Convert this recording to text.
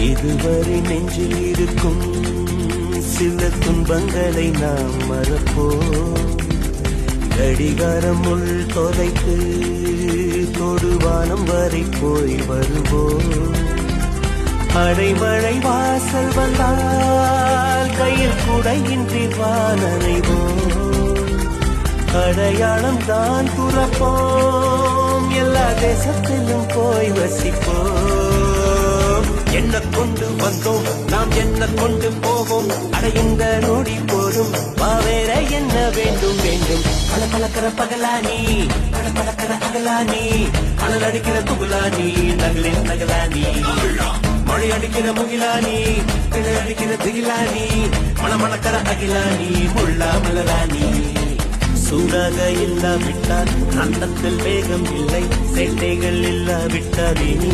இதுவரை நெஞ்சில் இருக்கும் சில துன்பங்களை நாம் மறப்போம். கடிகாரம் உள் தொலைத்து தொடுவானம் வரை போய் வருவோம். அடைமழை வாசல் வந்தால் கையில் குடையின்றி வானனைவோம். அடையாளம் தான் துறப்போம், எல்லா தேசத்திலும் போய் வசிப்போம். என்ன கொண்டு வந்தோம் நாம், என்ன கொண்டு போவோம், அடைந்த நொடி போதும் வேற என்ன வேண்டும் வேண்டும். பல பழக்கிற பகலானி, பல பழக்கிற அகலானி, அனல் அடிக்கிற துகுலானி, நகலின் நகலானி, மழை அடிக்கிற முகிலானி, கிணறு அடிக்கிற திகிலானி, மணமணக்கிற அகிலானி, முள்ளா மலரானி. சூடாக இல்லாவிட்டால் அந்தத்தில் வேகம் இல்லை, சேட்டைகள் இல்லாவிட்டால் இனி